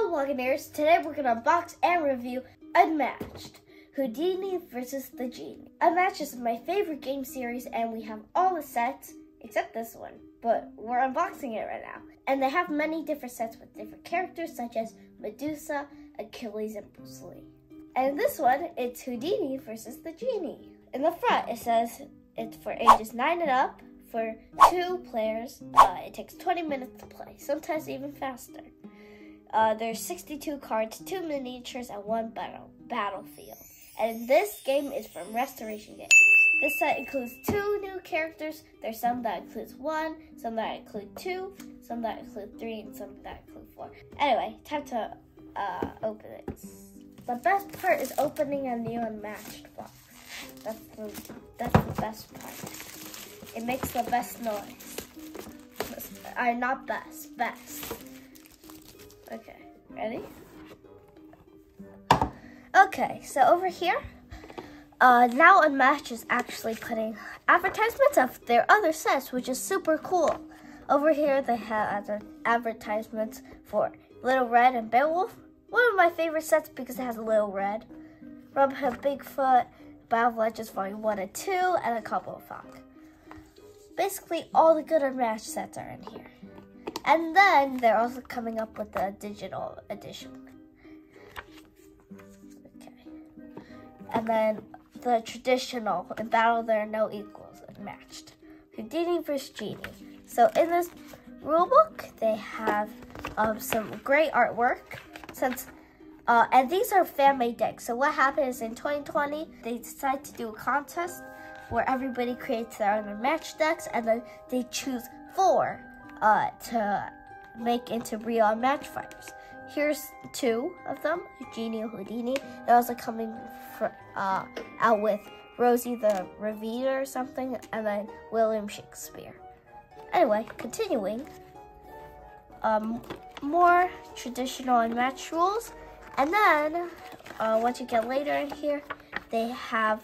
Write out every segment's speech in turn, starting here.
Vlogineers, today we're gonna unbox and review Unmatched, Houdini versus the Genie. Unmatched is my favorite game series and we have all the sets except this one, but we're unboxing it right now. And they have many different sets with different characters such as Medusa, Achilles, and Bruce Lee. And in this one, it's Houdini versus the Genie. In the front, it says it's for ages 9 and up. For 2 players, it takes 20 minutes to play, sometimes even faster. There's 62 cards, 2 miniatures, and 1 battlefield. And this game is from Restoration Games. This set includes 2 new characters. There's some that includes 1, some that include 2, some that include 3, and some that include 4. Anyway, time to open it. The best part is opening a new Unmatched box. That's the best part. It makes the best noise. Not best, best. Okay, ready? Okay, so over here, now Unmatched is actually putting advertisements of their other sets, which is super cool. Over here, they have other advertisements for Little Red and Beowulf. One of my favorite sets because it has a Little Red. Robin Hood, Bigfoot, Battle of Legends Volume 1 and 2, and a couple of Fog. Basically, all the good Unmatched sets are in here. And then they're also coming up with the digital edition. Okay. And then the traditional, in battle there are no equals, Unmatched. Houdini vs. Genie. So in this rulebook, they have some great artwork. And these are fan-made decks. So what happened is in 2020, they decided to do a contest where everybody creates their own Unmatched decks, and then they choose 4 to make into real Unmatched fighters. Here's 2 of them, Genie and Houdini. They're also coming out with Rosie the Reader or something, and then William Shakespeare. Anyway, continuing, more traditional Unmatched rules, and then once you get later in here, they have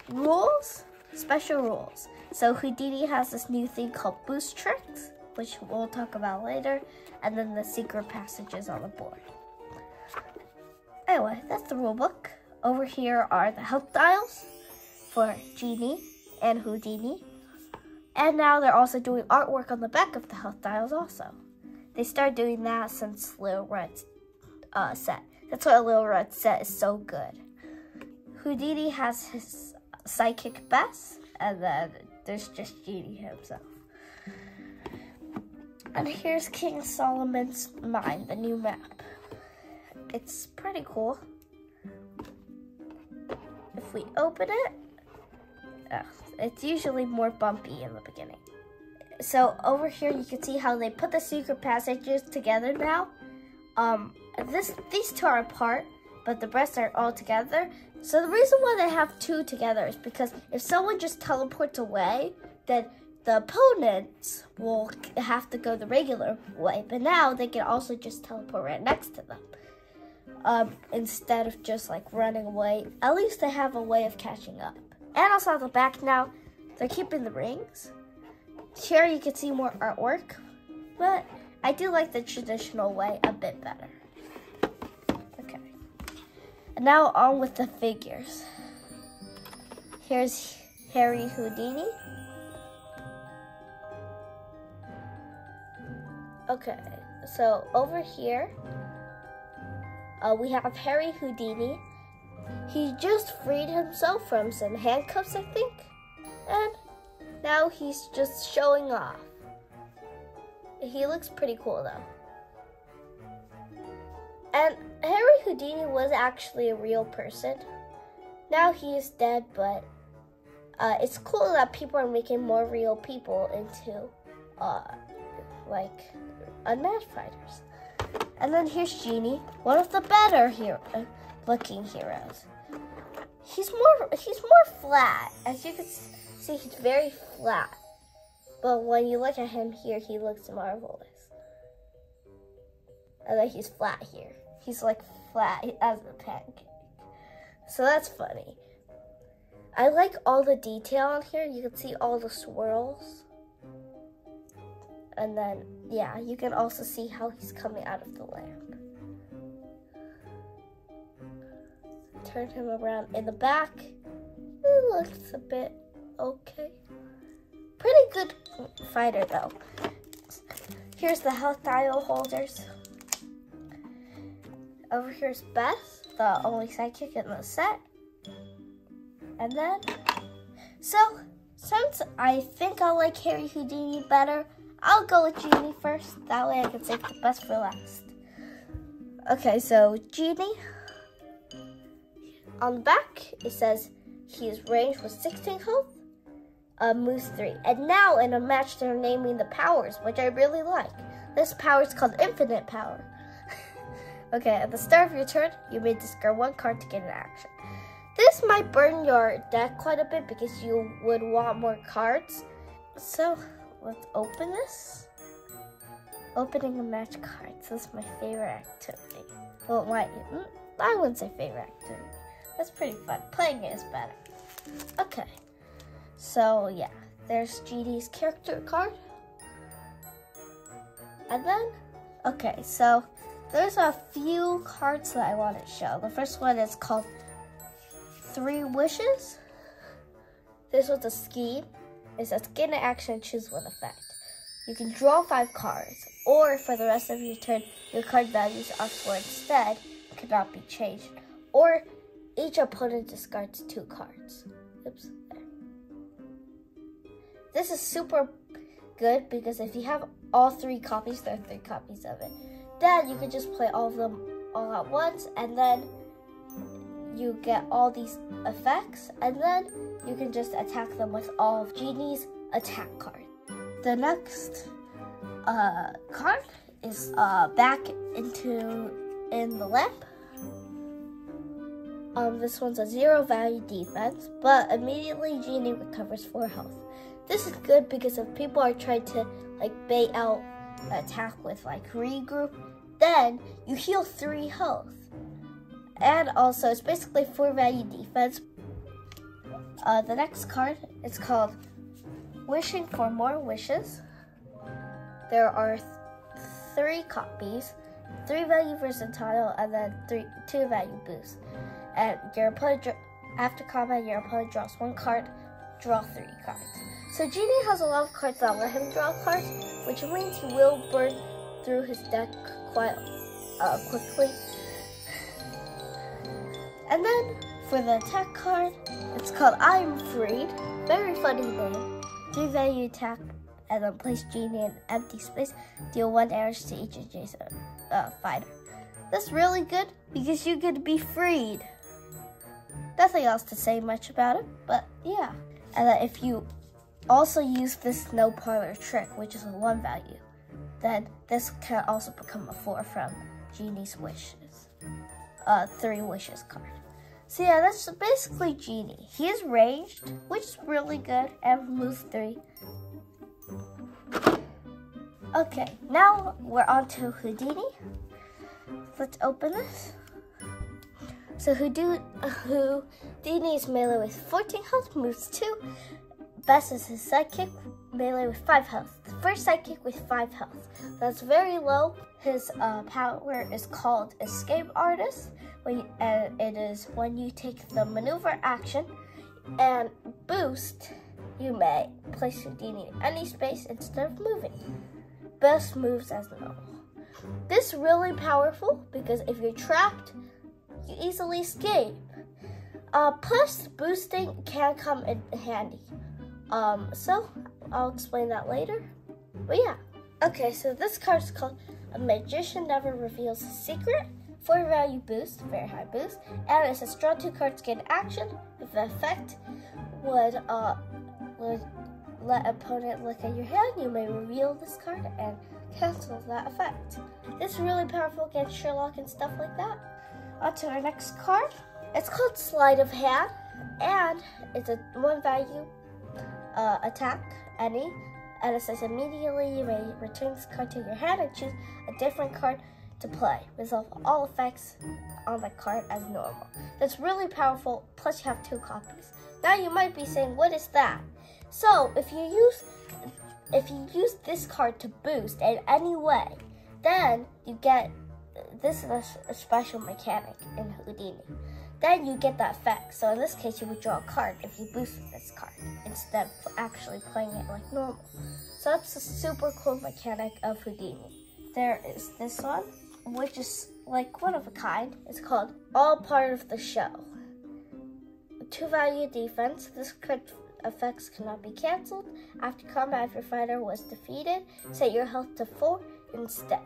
rules, special rules. So Houdini has this new thing called boost tricks, which we'll talk about later, and then the secret passages on the board. Anyway, that's the rule book. Over here are the help dials for Genie and Houdini. And now they're also doing artwork on the back of the health dials also. They started doing that since Little Red's set. That's why Little Red set is so good. Houdini has his psychic Bess, and then there's just Genie himself. And here's King Solomon's Mine, the new map. It's pretty cool. If we open it, it's usually more bumpy in the beginning. So over here you can see how they put the secret passages together now. These 2 are apart, but the rest are all together. So the reason why they have 2 together is because if someone just teleports away, then the opponents will have to go the regular way. But now they can also just teleport right next to them. Instead of just like running away. At least they have a way of catching up. And also at the back now, they're keeping the rings. Here you can see more artwork, but I do like the traditional way a bit better. Okay. And now on with the figures. Here's Harry Houdini. Okay, so over here, we have Harry Houdini. He just freed himself from some handcuffs, I think, and now he's just showing off. He looks pretty cool though. And Harry Houdini was actually a real person. Now he is dead, but it's cool that people are making more real people into like Unmatched fighters. And then here's Genie, one of the better looking heroes. He's more flat. As you can see, he's very flat. But when you look at him here, he looks marvelous. And then he's flat here. He's like flat as a pancake. So that's funny. I like all the detail on here. You can see all the swirls. And then, yeah, you can also see how he's coming out of the lamp. Turn him around in the back. It looks a bit okay. Pretty good fighter though. Here's the health dial holders. Over here's Beth, the only sidekick in the set. And then, so since I think I like Harry Houdini better, I'll go with Genie first. That way I can save the best for last. Okay, so Genie. On the back, it says he is ranged with 16 health, moves 3. And now in Unmatched, they're naming the powers, which I really like. This power is called Infinite Power. Okay, at the start of your turn, you may discard 1 card to get an action. This might burn your deck quite a bit because you would want more cards. So, let's open this. Opening Unmatched cards. This is my favorite activity. Well, I wouldn't say favorite activity. That's pretty fun. Playing it is better. Okay. So, yeah. There's Genie's character card. And then, okay, so there's a few cards that I want to show. The first one is called 3 Wishes. This one's a scheme. It says get an action, choose 1 effect. You can draw 5 cards, or for the rest of your turn, your card values are for instead cannot be changed. Or each opponent discards 2 cards. Oops, there. This is super good because if you have all 3 copies, there are 3 copies of it. Then you can just play all of them all at once, and then you get all these effects, and then you can just attack them with all of Genie's attack cards. The next card is back in the lamp. This one's a 0 value defense, but immediately Genie recovers 4 health. This is good because if people are trying to bait out attack with regroup, then you heal 3 health. And also it's basically 4 value defense. The next card is called Wishing for More Wishes. There are 3 copies, 3 value versatile, and then 2 value boost. And your opponent, after combat, your opponent draws 1 card, draw 3 cards. So Genie has a lot of cards that let him draw cards, which means he will burn through his deck quite quickly. And then for the attack card, it's called I'm Freed. Very funny name. 3 value attack, and then place Genie in empty space. Deal 1 damage to each adjacent fighter. That's really good because you get to be freed. Nothing else to say much about it, but yeah. And then if you also use this no parlor trick, which is a 1 value, then this can also become a 4 from Genie's wishes. 3 wishes card. So yeah, that's basically Genie. He is ranged, which is really good, and moves 3. Okay, now we're on to Houdini. Let's open this. So Houdini is melee with 14 health, moves 2. Best is his sidekick, melee with 5 health. The first sidekick with 5 health. That's very low. His power is called Escape Artist, and it is when you take the maneuver action and boost, you may place Houdini in any space instead of moving. Best moves as normal. This is really powerful because if you're trapped, you easily escape. Plus, boosting can come in handy. So I'll explain that later. But yeah. Okay, so this card is called A Magician Never Reveals His Secret. 4 value boost, very high boost. And it says draw 2 cards, get an action. If the effect would let opponent look at your hand, you may reveal this card and cancel that effect. This is really powerful against Sherlock and stuff like that. On to our next card. It's called Sleight of Hand, and it's a 1 value attack, any, and it says immediately you may return this card to your hand and choose a different card to play. Resolve all effects on the card as normal. That's really powerful, plus you have 2 copies. Now you might be saying, what is that? So if you use if you use this card to boost in any way, then you get, this is a special mechanic in Houdini. Then you get that effect. So in this case, you would draw a card if you boosted this card instead of actually playing it like normal. So that's a super cool mechanic of Houdini. There is this one, which is like one of a kind. It's called All Part of the Show. 2-value defense. This card effects cannot be canceled. After combat, if your fighter was defeated, set your health to 4 instead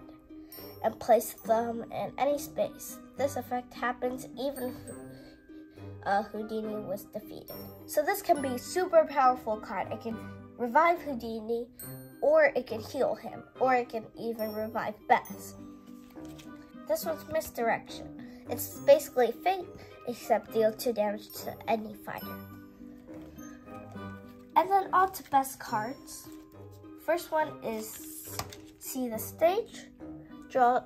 and place them in any space. This effect happens even if Houdini was defeated. So this can be a super powerful card. It can revive Houdini, or it can heal him, or it can even revive Bess. This one's Misdirection. It's basically Fate, except deal 2 damage to any fighter. And then on to best cards. First one is See the Stage. Draw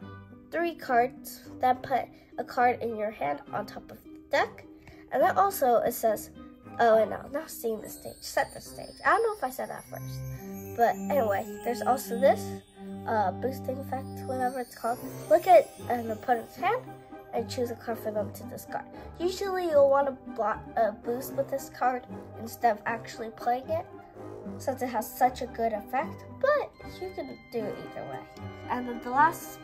3 cards, then put a card in your hand on top of the deck. And then also it says, oh no, not Seeing the Stage, Set the Stage. I don't know if I said that first. But anyway, there's also this boosting effect, whatever it's called. Look at an opponent's hand and choose a card for them to discard. Usually you'll want to boost with this card instead of actually playing it, since it has such a good effect, but you can do it either way. And then the last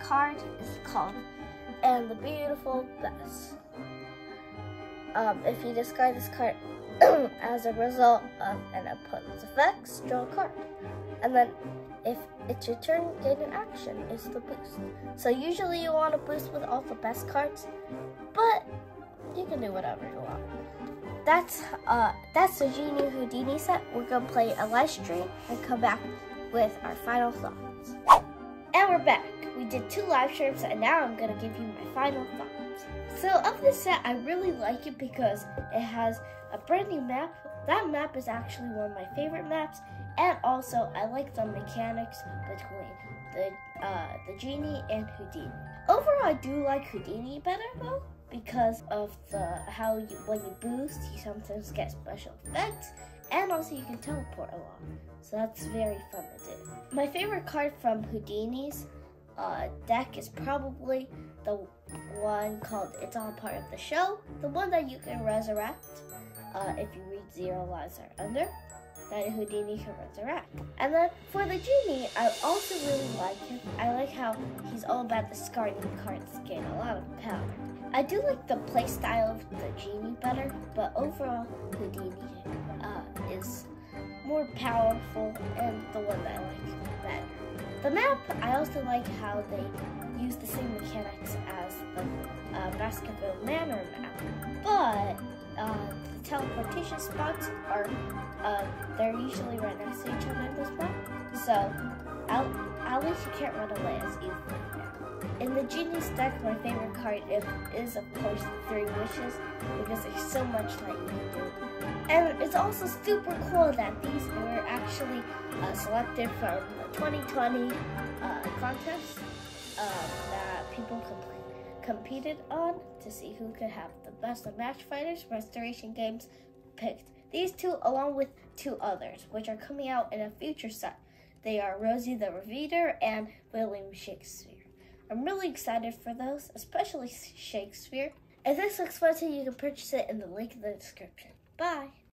card is called And the Beautiful Bess. If you discard this card as a result of an opponent's effects, draw a card. And then if it's your turn, gain an action is the boost. So usually you want to boost with all the best cards, but you can do whatever you want. That's the Genie Houdini set. We're gonna play a live stream and come back with our final thoughts. And we're back. We did 2 live streams, and now I'm gonna give you my final thoughts. So of this set, I really like it because it has a brand new map. That map is actually one of my favorite maps, and also I like the mechanics between the Genie and Houdini. Overall, I do like Houdini better though, because of how when you boost, you sometimes get special effects, and also you can teleport a lot. So that's very fun to do. My favorite card from Houdini's deck is probably the one called It's All Part of the Show, the one that you can resurrect if you read 0 lives or under, that Houdini can resurrect. And then for the Genie, I also really like him. I like how he's all about discarding cards to gain a lot of power. I do like the playstyle of the Genie better, but overall Houdini is more powerful and the one that I like better. The map, I also like how they use the same mechanics as the Basketball Manor map, but the teleportation spots are, they're usually right next to each other in this map, so at least you can't run away as easily now. In the Genie's deck, my favorite card is of course 3 Wishes, because there's so much that you can do. And it's also super cool that these were actually selected from the 2020 contest that people competed on to see who could have the best Unmatched Fighters Restoration games picked. These 2 along with 2 others, which are coming out in a future set. They are Rosie the Revealer and William Shakespeare. I'm really excited for those, especially Shakespeare. If this looks fun to you, can purchase it in the link in the description. Bye!